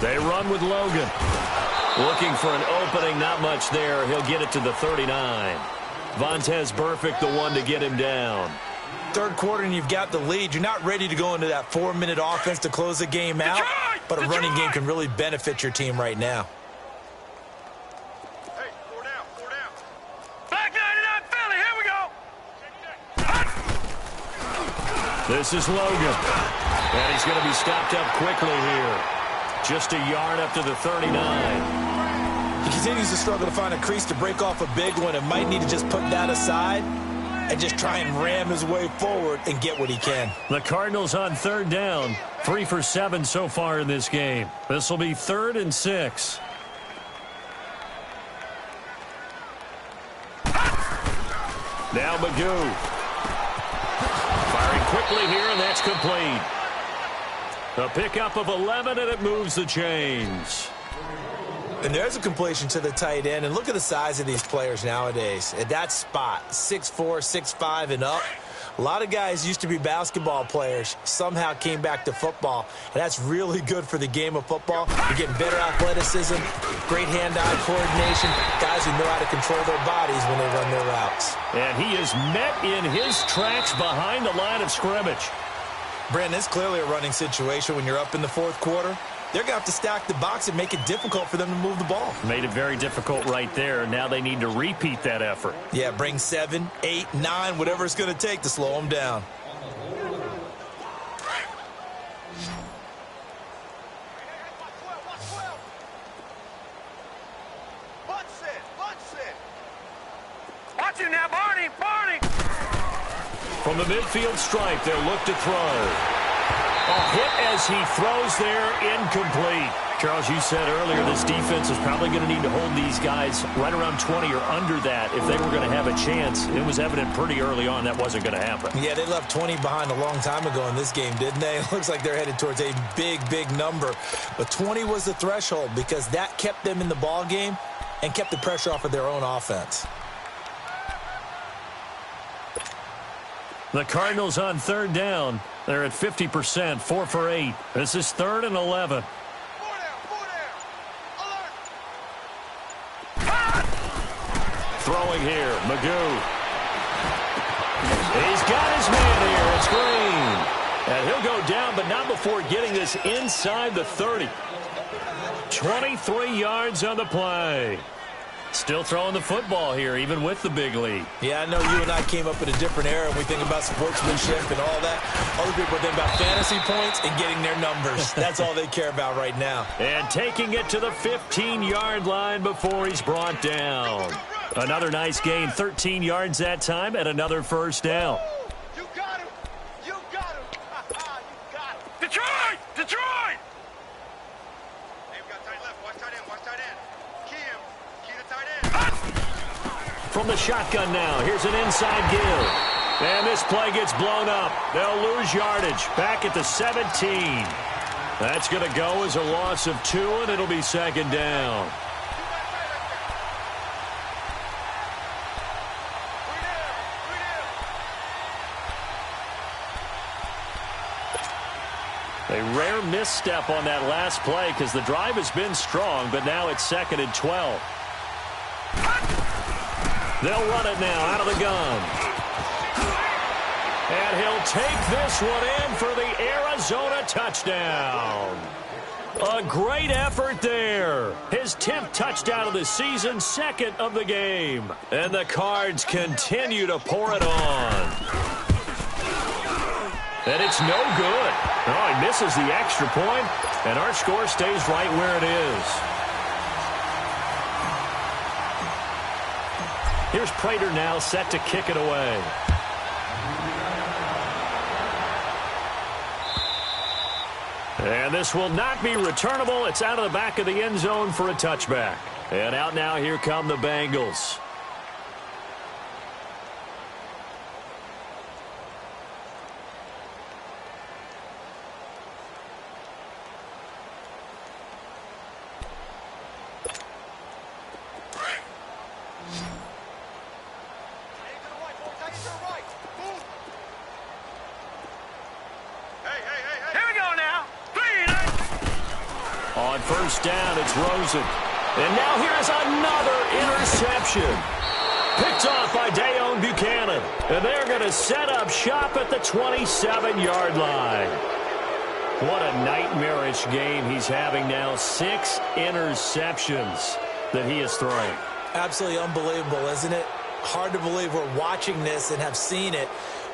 They run with Logan. Looking for an opening, not much there. He'll get it to the 39. Vontaze Burfict, the one to get him down. Third quarter and you've got the lead. You're not ready to go into that 4-minute offense to close the game out, but a running game can really benefit your team right now. Hey, 4 down. Back 99 Philly, here we go. This is Logan. And he's going to be stopped up quickly here. Just a yard up to the 39. He continues to struggle to find a crease to break off a big one and might need to just put that aside and just try and ram his way forward and get what he can. The Cardinals on 3rd down. 3 for 7 so far in this game. This will be 3rd and 6. Now Magoo. Firing quickly here, and that's complete. A pickup of 11, and it moves the chains. And there's a completion to the tight end. And look at the size of these players nowadays. At that spot, 6'4", 6'5", and up. A lot of guys used to be basketball players, somehow came back to football. And that's really good for the game of football. You're getting better athleticism, great hand-eye coordination, guys who know how to control their bodies when they run their routes. And he is met in his tracks behind the line of scrimmage. Brandon, it's clearly a running situation when you're up in the fourth quarter. They're going to have to stack the box and make it difficult for them to move the ball. Made it very difficult right there. Now they need to repeat that effort. Yeah, bring 7, 8, 9, whatever it's going to take to slow them down. Watch him now, Barney! Barney! From the midfield stripe, they'll look to throw. A hit as he throws there, incomplete. Charles, you said earlier this defense is probably going to need to hold these guys right around 20 or under that if they were going to have a chance. It was evident pretty early on that wasn't going to happen. Yeah, they left 20 behind a long time ago in this game, didn't they? It looks like they're headed towards a big, big number. But 20 was the threshold because that kept them in the ball game and kept the pressure off of their own offense. The Cardinals on third down. They're at 50%, 4 for 8. This is 3rd and 11. Throwing here, Magoo. He's got his man here. It's Green. And he'll go down, but not before getting this inside the 30. 23 yards on the play. Still throwing the football here, even with the big lead. Yeah, I know you and I came up in a different era. We think about sportsmanship and all that. Other people think about fantasy points and getting their numbers. That's all they care about right now. And taking it to the 15-yard line before he's brought down. Another nice gain, 13 yards that time, and another first down. You got him! You got him! You got him! Detroit! Detroit! Hey, we got tight left. Watch tight end. Watch tight end. Key to tight end. From the shotgun now, here's an inside give. And this play gets blown up. They'll lose yardage. Back at the 17. That's going to go as a loss of 2, and it'll be 2nd down. A rare misstep on that last play because the drive has been strong, but now it's 2nd and 12. They'll run it now out of the gun. And he'll take this one in for the Arizona touchdown. A great effort there. His 10th touchdown of the season, 2nd of the game. And the Cards continue to pour it on. And it's no good. Oh, he misses the extra point, and our score stays right where it is. Here's Prater now set to kick it away. And this will not be returnable. It's out of the back of the end zone for a touchback. And out now, here come the Bengals. On first down, it's Rosen. And now here's another interception. Picked off by Dayon Buchanan. And they're going to set up shop at the 27-yard line. What a nightmarish game he's having now. 6 interceptions that he has thrown. Absolutely unbelievable, isn't it? Hard to believe we're watching this and have seen it.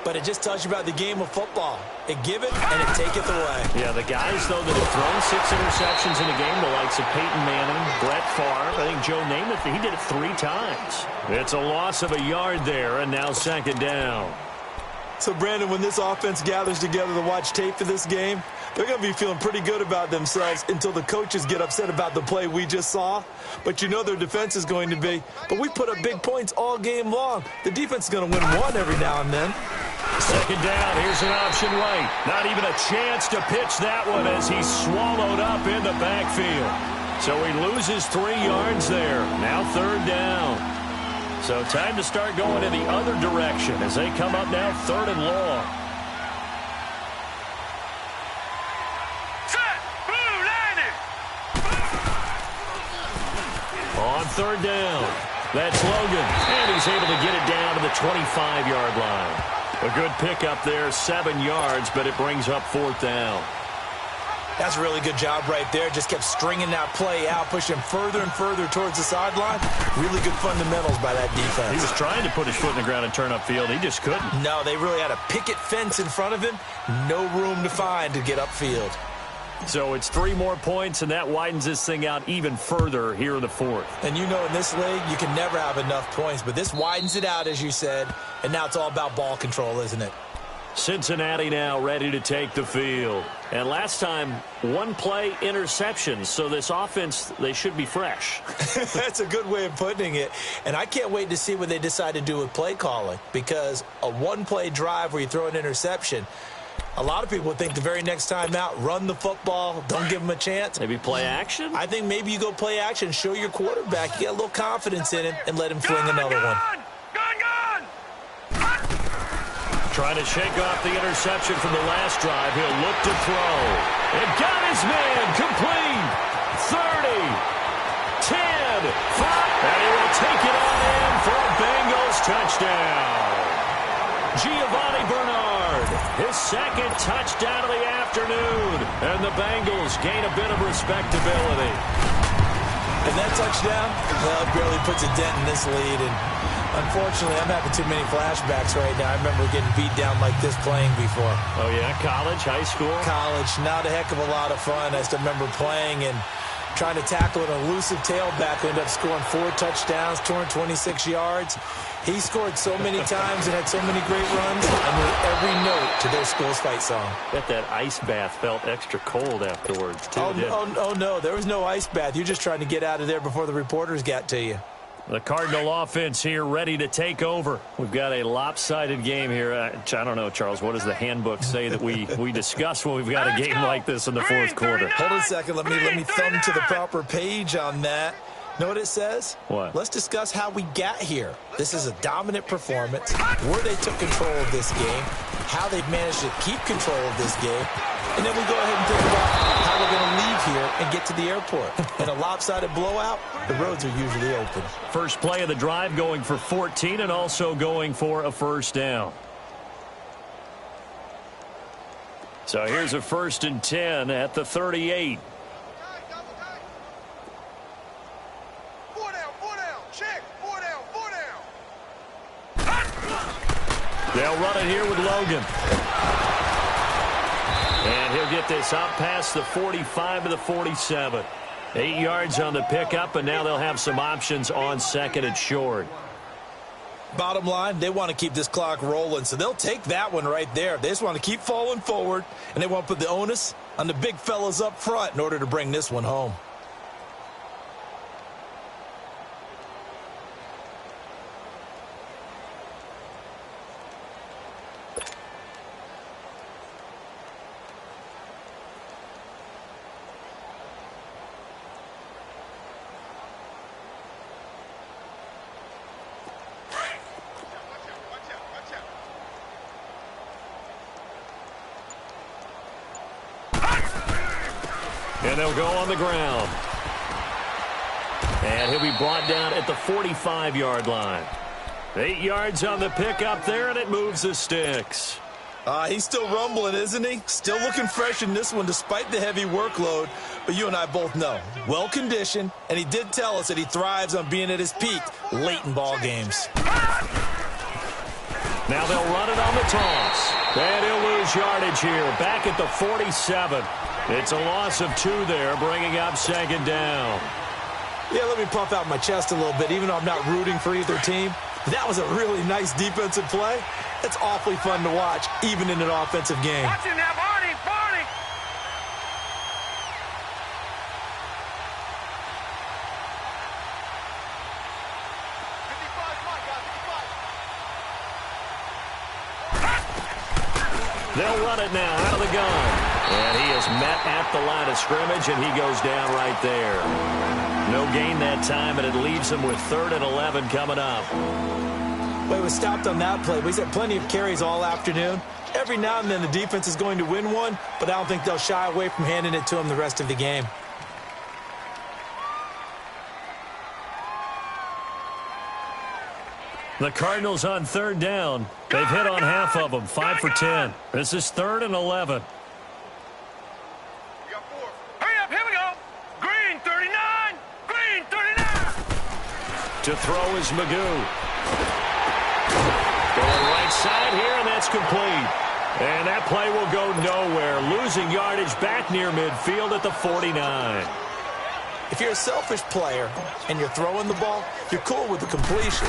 But it just tells you about the game of football. It give it and it taketh away. Yeah, the guys, though, that have thrown 6 interceptions in a game, the likes of Peyton Manning, Brett Favre, I think Joe Namath, he did it 3 times. It's a loss of a yard there, and now 2nd down. So, Brandon, when this offense gathers together to watch tape for this game, they're going to be feeling pretty good about themselves until the coaches get upset about the play we just saw. But you know their defense is going to be. But we put up big points all game long. The defense is going to win one every now and then. 2nd down, here's an option right. Not even a chance to pitch that one as he's swallowed up in the backfield. So he loses 3 yards there. Now 3rd down. So time to start going in the other direction as they come up now 3rd and long. Set! Blue landing! On 3rd down. That's Logan, and he's able to get it down to the 25-yard line. A good pickup there, 7 yards, but it brings up 4th down. That's a really good job right there. Just kept stringing that play out, pushing him further and further towards the sideline. Really good fundamentals by that defense. He was trying to put his foot in the ground and turn upfield. He just couldn't. No, they really had a picket fence in front of him. No room to find to get upfield. So it's 3 more points, and that widens this thing out even further here in the 4th. And you know in this league, you can never have enough points. But this widens it out, as you said. And now it's all about ball control, isn't it? Cincinnati now ready to take the field. And last time, 1 play interception. So this offense, they should be fresh. That's a good way of putting it. And I can't wait to see what they decide to do with play calling. Because a 1-play drive where you throw an interception, a lot of people think the very next time out, run the football, don't give them a chance. Maybe play action? I think maybe you go play action, show your quarterback, you get a little confidence in him, and let him fling another one. Trying to shake off the interception from the last drive. He'll look to throw. And got his man complete. 30, 10, 5. And he will take it on in for a Bengals touchdown. Giovanni Bernard, his 2nd touchdown of the afternoon. And the Bengals gain a bit of respectability. And that touchdown, well, it barely puts a dent in this lead. And unfortunately, I'm having too many flashbacks right now. I remember getting beat down like this playing before. Oh, yeah? College, high school? College. Not a heck of a lot of fun. I still remember playing and trying to tackle an elusive tailback who ended up scoring 4 touchdowns, 226 yards. He scored so many times and had so many great runs. I knew every note to their school's fight song. Bet that ice bath felt extra cold afterwards, too. Oh, no. There was no ice bath. You're just trying to get out of there before the reporters got to you. The Cardinal offense here ready to take over. We've got a lopsided game here. I don't know, Charles, what does the handbook say that we discuss when we've got a game like this in the 4th quarter? Hold on a second. Let me thumb to the proper page on that. Know what it says? What? Let's discuss how we got here. This is a dominant performance, where they took control of this game, how they've managed to keep control of this game, and then we go ahead and think about how we're going to leave here and get to the airport. In a lopsided blowout, the roads are usually open. First play of the drive going for 14 and also going for a 1st down. So here's a 1st and 10 at the 38. They'll run it here with Logan. And he'll get this up past the 45 to the 47. 8 yards on the pickup, and now they'll have some options on 2nd and short. Bottom line, they want to keep this clock rolling, so they'll take that one right there. They just want to keep falling forward, and they want to put the onus on the big fellas up front in order to bring this one home. And they'll go on the ground. And he'll be brought down at the 45-yard line. 8 yards on the pickup there, and it moves the sticks. He's still rumbling, isn't he? Still looking fresh in this one despite the heavy workload. But you and I both know, well-conditioned, and he did tell us that he thrives on being at his peak late in ball games. Now they'll run it on the toss. And he'll lose yardage here, back at the 47. It's a loss of 2 there, bringing up 2nd down. Yeah, let me puff out my chest a little bit, even though I'm not rooting for either team. That was a really nice defensive play. It's awfully fun to watch, even in an offensive game. Watch him now, Barney! They'll run it now out of the gun. And he is met at the line of scrimmage, and he goes down right there. No gain that time, and it leaves him with 3rd and 11 coming up. Well, he was stopped on that play, but he's had plenty of carries all afternoon. Every now and then the defense is going to win one, but I don't think they'll shy away from handing it to him the rest of the game. The Cardinals on third down. They've hit on half of them, 5 for 10. This is 3rd and 11. You got 4. Hurry up, here we go. Green 39. Green 39. To throw is Magoo. Going right side here, and that's complete. And that play will go nowhere. Losing yardage back near midfield at the 49. If you're a selfish player and you're throwing the ball, you're cool with the completion.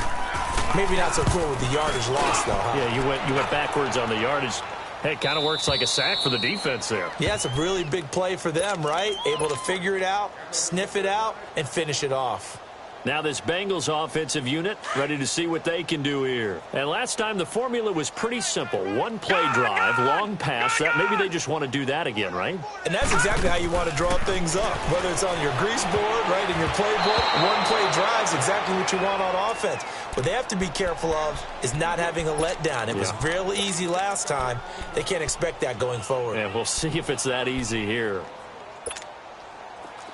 Maybe not so cool with the yardage loss, though, huh? Yeah, you went backwards on the yardage. Hey, it kind of works like a sack for the defense there. Yeah, it's a really big play for them, right? Able to figure it out, sniff it out, and finish it off. Now this Bengals offensive unit ready to see what they can do here. And last time the formula was pretty simple. One play drive, long pass. That maybe they just want to do that again, right? And that's exactly how you want to draw things up. Whether it's on your grease board, right, in your playbook, one play drive is exactly what you want on offense. What they have to be careful of is not having a letdown. It was real easy last time. They can't expect that going forward. And we'll see if it's that easy here.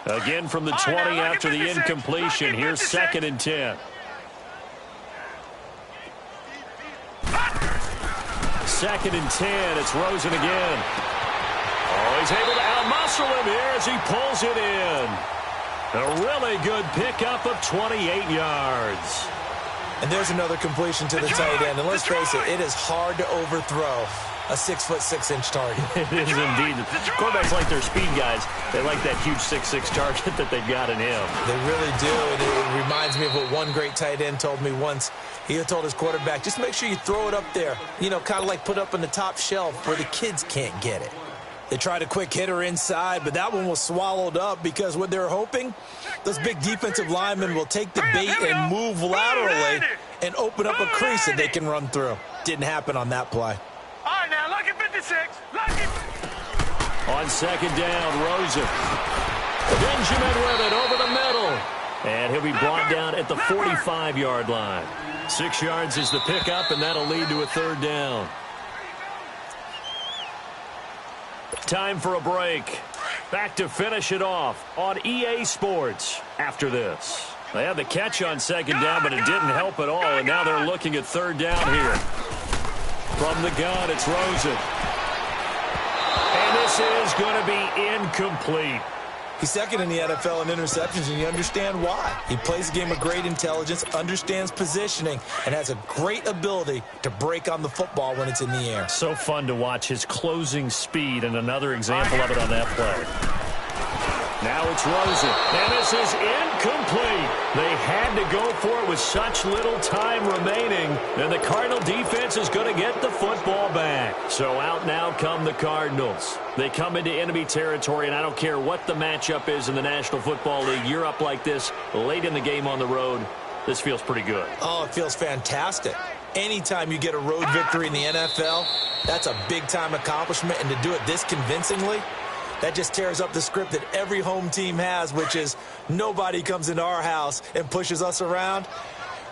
Again from the 20 after the incompletion. Here's 2nd and 10. 2nd and 10. It's Rosen again. Oh, he's able to outmuscle him here as he pulls it in. A really good pickup of 28 yards. And there's another completion to the tight end. And let's face it, it is hard to overthrow a 6'6" target. It is indeed. Quarterbacks like their speed guys. They like that huge 6'6" target that they've got in him. They really do. And it reminds me of what one great tight end told me once. He told his quarterback, just make sure you throw it up there. You know, kind of like put up on the top shelf where the kids can't get it. They tried a quick hitter inside, but that one was swallowed up because what they're hoping, those big defensive linemen will take the bait and move laterally and open up a crease that they can run through. Didn't happen on that play. All right, now, lucky 56. Lucky. On 2nd down, Rosen. Benjamin with it over the middle. And he'll be brought down at the 45-yard line. 6 yards is the pickup, and that'll lead to a 3rd down. Time for a break. Back to finish it off on EA Sports after this. They had the catch on 2nd down, but it didn't help at all, and now they're looking at 3rd down here. From the gun, it's Rosen. And this is going to be incomplete. He's 2nd in the NFL in interceptions, and you understand why. He plays a game of great intelligence, understands positioning, and has a great ability to break on the football when it's in the air. So fun to watch his closing speed, and another example of it on that play. Now it's Rosen, and this is incomplete. They had to go for it with such little time remaining, and the Cardinal defense is going to get the football back. So out now come the Cardinals. They come into enemy territory, and I don't care what the matchup is in the National Football League. You're up like this late in the game on the road. This feels pretty good. Oh, it feels fantastic. Anytime you get a road victory in the NFL, that's a big-time accomplishment, and to do it this convincingly, that just tears up the script that every home team has, which is nobody comes into our house and pushes us around.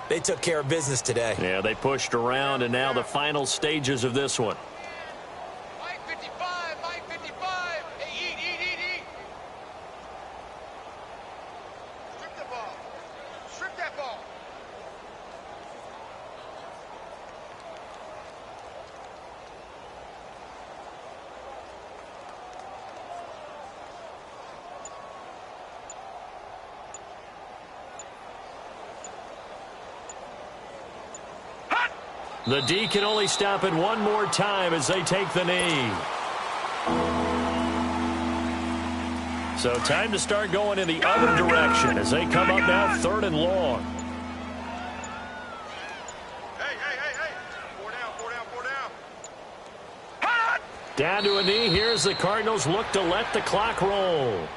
They took care of business today. Yeah, they pushed around, and now the final stages of this one. Mike 55, Mike 55. Hey, eat. Strip the ball. Strip that ball. The D can only stop it one more time as they take the knee. So time to start going in the other direction as they come up now 3rd and long. Hey. 4 down. Down to a knee. Here's the Cardinals look to let the clock roll.